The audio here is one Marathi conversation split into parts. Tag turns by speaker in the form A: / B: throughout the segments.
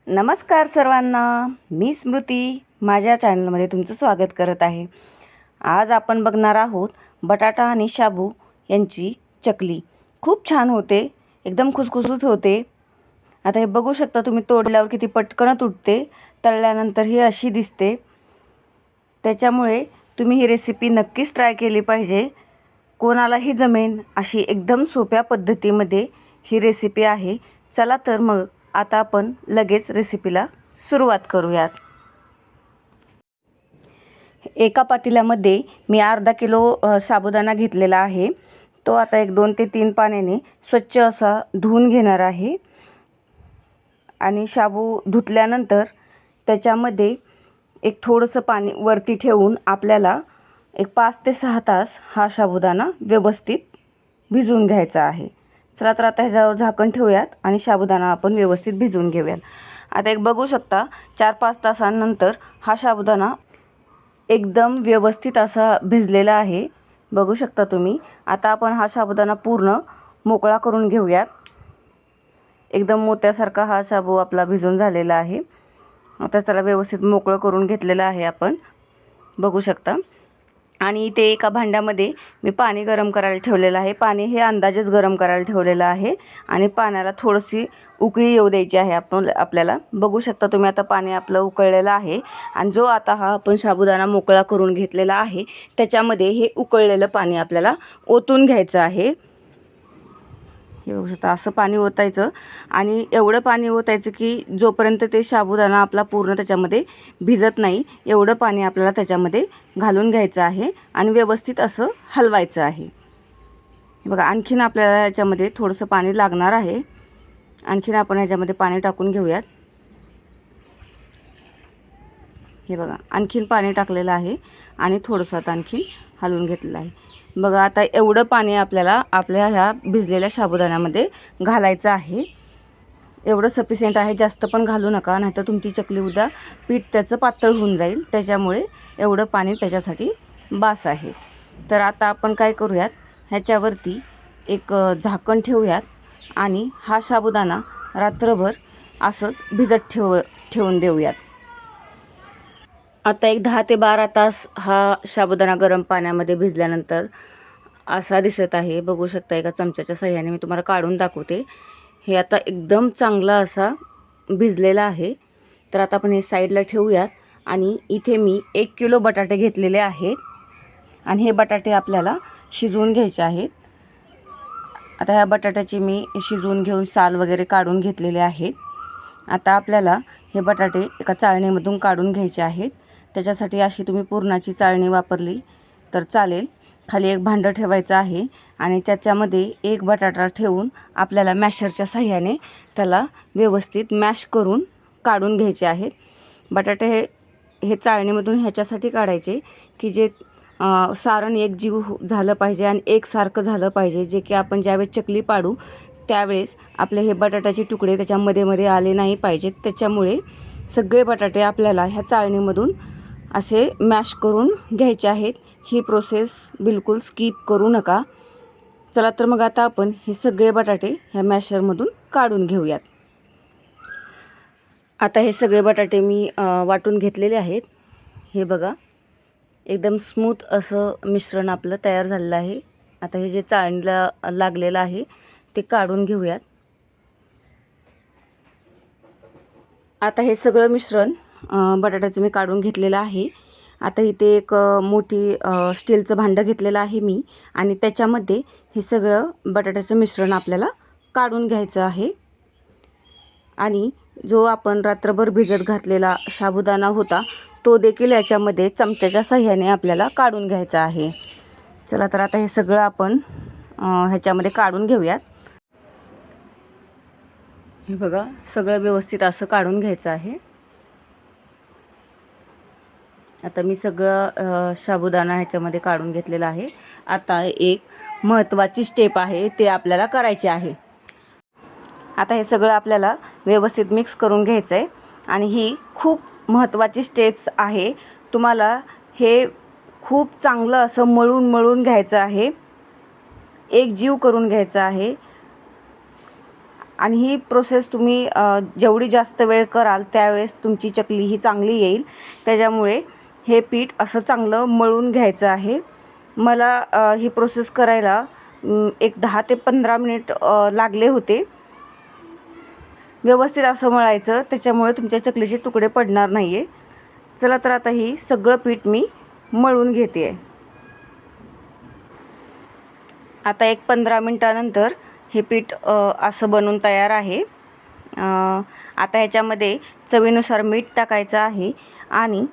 A: नमस्कार सर्वांना, मी स्मृती माझ्या चॅनलमध्ये तुमचं स्वागत करत आहे। आज आपण बघणार आहोत बटाटा आणि शाबू यांची चकली। खूप छान होते, एकदम खुसखुशीत होते। आता हे बघू शकता तुम्ही, तोडल्यावर किती पटकन तुटते, तळल्यानंतर ही अशी दिसते। त्याच्यामुळे तुम्ही ही रेसिपी नक्कीच ट्राय केली पाहिजे, कोणालाही जमेन अशी एकदम सोप्या पद्धतीमध्ये ही रेसिपी आहे। चला तर मग आता आपण लगेच रेसिपीला सुरुवात करूयात। एका पातेल्यामध्ये मी अर्धा किलो साबुदाणा घेतलेला आहे। तो आता 1-2 ते 3 पाण्याने स्वच्छ असा धुवून घेणार आहे। आणि शाबू धुतल्यानंतर त्याच्यामध्ये एक थोडंसं पाणी वरती ठेवून आपल्याला एक 5 ते 6 तास हा साबुदाणा व्यवस्थित भिजवून घ्यायचा आहे। चला तर आता ह्याच्यावर झाकण ठेवूयात आणि साबुदाणा आपण व्यवस्थित भिजवून घेऊयात। आता एक बघू शकता 4-5 तासांनंतर हा साबुदाणा एकदम व्यवस्थित असा भिजलेला आहे, बघू शकता तुम्ही। आता आपण हा साबुदाणा पूर्ण मोकळा करून घेऊयात। एकदम मोत्यासारखा हा शाबू आपला भिजून झालेला आहे। आता त्याला व्यवस्थित मोकळं करून घेतलेलं आहे आपण, बघू शकता। आणि इथे एका भांड्यामध्ये मी पाणी गरम करायला ठेवलेलं आहे। पाणी हे अंदाजेच गरम करायला ठेवलेलं आहे आणि पाण्याला थोडीशी उकळी येऊ द्यायची आहे आपल्याला। बघू शकता तुम्ही, आता पाणी आपलं उकळलेलं आहे आणि जो आता हा आपण साबुदाणा मोकळा करून घेतलेला आहे त्याच्यामध्ये हे उकळलेलं पाणी आपल्याला ओतून घ्यायचं आहे। हे बघू शकता, असं पाणी ओतायचं आणि एवढं पाणी ओतायचं की जोपर्यंत ते साबुदाणा आपला पूर्ण त्याच्यामध्ये भिजत नाही एवढं पाणी आपल्याला त्याच्यामध्ये घालून घ्यायचं आहे आणि व्यवस्थित असं हलवायचं आहे। बघा, आणखीन आपल्याला याच्यामध्ये थोडंसं पाणी लागणार आहे। आणखीन आपण ह्याच्यामध्ये पाणी टाकून घेऊयात। हे बघा, आणखीन पाणी टाकलेलं आहे आणि थोडंसं आता आणखीन हलवून घेतलेलं आहे। बघा, आता एवढं पाणी आपल्याला आपल्या ह्या भिजलेल्या साबुदाण्यामध्ये घालायचं आहे। एवढं सफिशियंट आहे, जास्त पण घालू नका, नाहीतर तुमची चकली उद्या पीठ त्याचं पातळ होऊन जाईल। त्याच्यामुळे एवढं पाणी त्याच्यासाठी बास आहे। तर आता आपण काय करूयात, ह्याच्यावरती एक झाकण ठेवूयात आणि हा साबुदाणा रात्रभर असंच भिजत ठेवून देऊयात। आता एक 10 ते 12 तास हा साबुदाणा गरम पाण्यामध्ये भिजल्यानंतर असा दिसत आहे, बघू शकता। एका चमच्याच्या सहाय्याने मी तुम्हाला काढून दाखवते। हे आता एकदम चांगला असा भिजलेला आहे। तर आता आपण हे साईडला ठेवूयात आणि इथे मी 1 किलो बटाटे घेतलेले आहेत आणि हे बटाटे आपल्याला शिजवून घ्यायचे आहेत। आता ह्या बटाट्याची मी शिजवून घेऊन साल वगैरे काढून घेतलेले आहेत। आता आपल्याला हे बटाटे एका चाळणीमधून काढून घ्यायचे आहेत। त्याच्यासाठी अशी तुम्ही पुरणाची चाळणी वापरली तर चालेल। खाली एक भांडं ठेवायचं आहे आणि त्याच्यामध्ये एक बटाटा ठेवून आपल्याला मॅशरच्या साहाय्याने त्याला व्यवस्थित मॅश करून काढून घ्यायचे आहेत। बटाटे हे चाळणीमधून ह्याच्यासाठी काढायचे की जे सारण एकजीव झालं पाहिजे आणि एकसारखं झालं पाहिजे, जे की आपण ज्यावेळेस चकली पाडू त्यावेळेस आपले हे बटाट्याचे तुकडे त्याच्यामध्ये मध्ये आले नाही पाहिजेत। त्याच्यामुळे सगळे बटाटे आपल्याला ह्या चाळणीमधून असे मॅश करून घ्यायचे आहेत। ही प्रोसेस बिलकुल स्किप करू नका। चला तर मग आता आपण हे सगळे बटाटे ह्या मॅशरमधून काढून घेऊयात। आता हे सगळे बटाटे मी वाटून घेतलेले आहेत। हे बघा, एकदम स्मूथ असं मिश्रण आपलं तयार झालेलं आहे। आता हे जे चाळणीला लागलेलं आहे ते काढून घेऊयात। आता हे सगळं मिश्रण बटाट्याचं मी काढून घेतलेलं आहे। आता इथे एक मोठी स्टीलचं भांडं घेतलेलं आहे मी आणि त्याच्यामध्ये हे सगळं बटाट्याचं मिश्रण आपल्याला काढून घ्यायचं आहे। आणि जो आपण रात्रभर भिजत घातलेला साबुदाणा होता तो देखील याच्यामध्ये चमच्याच्या साहाय्याने आपल्याला काढून घ्यायचा आहे। चला तर आता हे सगळं आपण ह्याच्यामध्ये काढून घेऊयात। हे बघा, सगळं व्यवस्थित असं काढून घ्यायचं आहे। आता मी सगळं साबुदाणा ह्याच्यामध्ये काढून घेतलेला आहे। आता एक महत्त्वाची स्टेप आहे ते आपल्याला करायची आहे। आता हे सगळं आपल्याला व्यवस्थित मिक्स करून घ्यायचं आहे आणि ही खूप महत्त्वाची स्टेप्स आहे। तुम्हाला हे खूप चांगलं असं मळून घ्यायचं आहे, एक जीव करून घ्यायचं आहे। आणि ही प्रोसेस तुम्ही जेवढी जास्त वेळ कराल त्यावेळेस तुमची चकली ही चांगली येईल. त्याच्यामुळे हे पीठ असं चांगलं मळून घ्यायचं आहे. मला ही प्रोसेस करायला एक 10 ते 15 मिनिट लागले होते. व्यवस्थित असं मळायचं, त्याच्यामुळे तुमच्या चकलीचे तुकडे पडणार नाही आहे. चला तर आता ही सगळं पीठ मी मळून घेते आहे. आता एक 15 मिनटानंतर हे पीठ असं बनून तयार आहे. आता ह्याच्यामध्ये चवीनुसार मीठ टाकायचं आहे आणि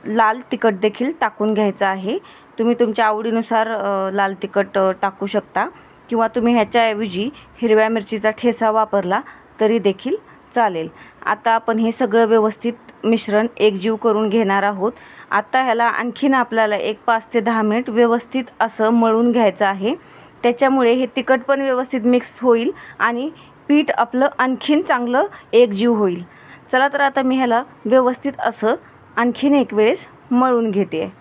A: लाल तिखट देखील टाकून घ्यायचं आहे. तुम्ही तुमच्या आवडीनुसार लाल तिखट टाकू शकता किंवा तुम्ही ह्याच्याऐवजी हिरव्या मिरचीचा ठेचा वापरला तरी देखील चालेल. आता आपण हे सगळं व्यवस्थित मिश्रण एकजीव करून घेणार आहोत. आता ह्याला आणखीन आपल्याला एक 5 ते 10 मिनिट व्यवस्थित असं मळून घ्यायचं आहे. त्याच्यामुळे हे तिखट पण व्यवस्थित मिक्स होईल आणि पीठ आपलं आणखीन चांगलं एकजीव होईल. चला तर आता मी ह्याला व्यवस्थित असं आणखीन एक वेळेस मळून घेते.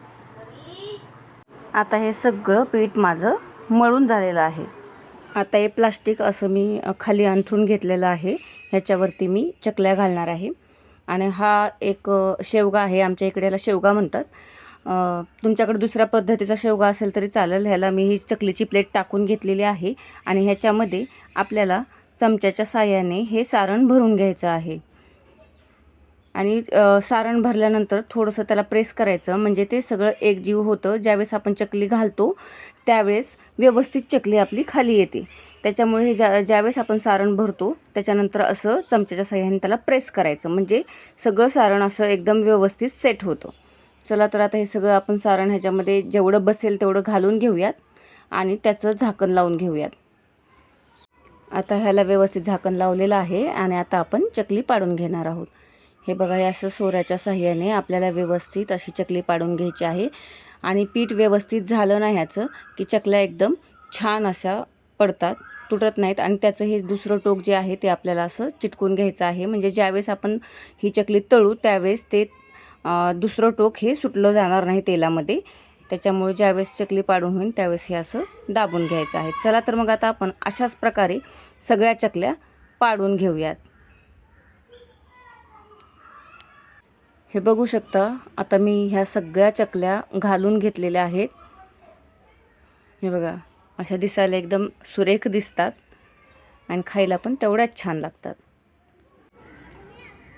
A: आता हे सगळं पीठ माझं मळून झालेलं आहे. आता हे प्लास्टिक असं मी खाली अंथरून घेतलेलं आहे. ह्याच्यावरती मी चकल्या घालणार आहे. आणि हा एक शेवगा आहे, आमच्या इकडे याला शेवगा म्हणतात. तुमच्याकडे दुसऱ्या पद्धतीचा शेवगा असेल तरी चालेल. ह्याला मी ही चकलीची प्लेट टाकून घेतलेली आहे आणि ह्याच्यामध्ये आपल्याला चमच्याच्या साहाय्याने हे सारण भरून घ्यायचं आहे. आणि सारण भरल्यानंतर थोडंसं त्याला प्रेस करायचं, म्हणजे ते सगळं एकजीव होतं. ज्यावेळेस आपण चकली घालतो त्यावेळेस व्यवस्थित चकली आपली खाली येते. त्याच्यामुळे हे ज्यावेळेस आपण सारण भरतो त्याच्यानंतर असं चमच्याच्या साहाय्याने त्याला प्रेस करायचं, म्हणजे सगळं सारण असं एकदम व्यवस्थित सेट होतं. चला तर आता हे सगळं आपण सारण ह्याच्यामध्ये जेवढं बसेल तेवढं घालून घेऊयात आणि त्याचं झाकण लावून घेऊयात. आता ह्याला व्यवस्थित झाकण लावलेलं आहे आणि आता आपण चकली पाडून घेणार आहोत. हे बघा, हे असं सोऱ्याच्या साहाय्याने आपल्याला व्यवस्थित अशी चकली पाडून घ्यायची आहे. आणि पीठ व्यवस्थित झालं नाही ह्याचं की चकल्या एकदम छान अशा पडतात, तुटत नाहीत. आणि त्याचं हे दुसरं टोक जे आहे ते आपल्याला असं चिटकून घ्यायचं आहे, म्हणजे ज्यावेळेस आपण ही चकली तळू त्यावेळेस ते दुसरं टोक हे सुटलं जाणार नाही तेलामध्ये. त्याच्यामुळे ज्यावेळेस चकली पाडून होईल त्यावेळेस हे असं दाबून घ्यायचं आहे. चला तर मग आता आपण अशाच प्रकारे सगळ्या चकल्या पाडून घेऊयात. हे बघू शकता, आता मी ह्या सगळ्या चकल्या घालून घेतलेल्या आहेत. हे बघा, अशा दिसायला एकदम सुरेख दिसतात आणि खायला पण तेवढ्याच छान लागतात.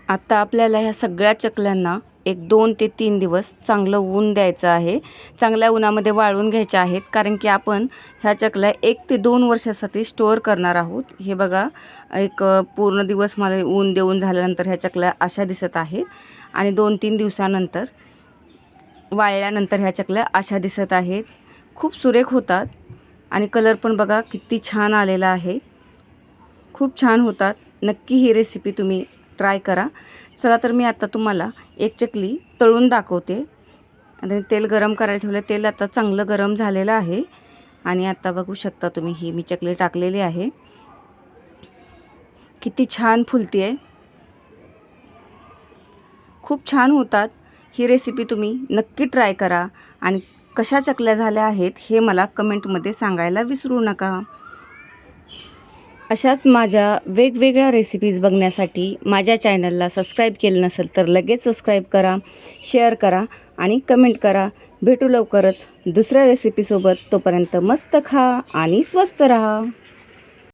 A: आता आपल्याला ह्या सगळ्या चकल्यांना एक 2 ते 3 दिवस चांगलं ऊन द्यायचं आहे. चांगल्या उन्हामध्ये वाळवून घ्यायच्या आहेत, कारण की आपण ह्या चकल्या 1 ते 2 वर्षासाठी स्टोअर करणार आहोत. हे बघा, एक पूर्ण दिवस मला ऊन देऊन झाल्यानंतर ह्या चकल्या अशा दिसत आहेत आणि 2-3 दिवसानंतर वाळल्यानंतर ह्या चकल्या अशा दिसत आहेत. खूप सुरेख होतात आणि कलर पण बघा किती छान आलेला आहे. खूप छान होतात. नक्की ही रेसिपी तुम्ही ट्राय करा. चला तर मी आता तुम्हाला एक चकली तळून दाखवते. आणि तेल गरम करायला ठेवलं. तेल आता चांगलं गरम झालेलं आहे आणि आता बघू शकता तुम्ही ही मी चकली टाकलेली आहे. किती छान फुलती आहे. खूप छान होतात. ही रेसिपी तुम्ही नक्की ट्राय करा आणि कशा चकल्या झाल्या आहेत हे मला कमेंटमध्ये सांगायला विसरू नका. अशाच माझ्या वेगवेगळ्या रेसिपीज बघण्यासाठी माझ्या चॅनलला सबस्क्राईब केलं नसेल तर लगेच सबस्क्राईब करा, शेअर करा आणि कमेंट करा. भेटू लवकरच दुसऱ्या रेसिपीसोबत. तोपर्यंत मस्त खा आणि स्वस्त रहा.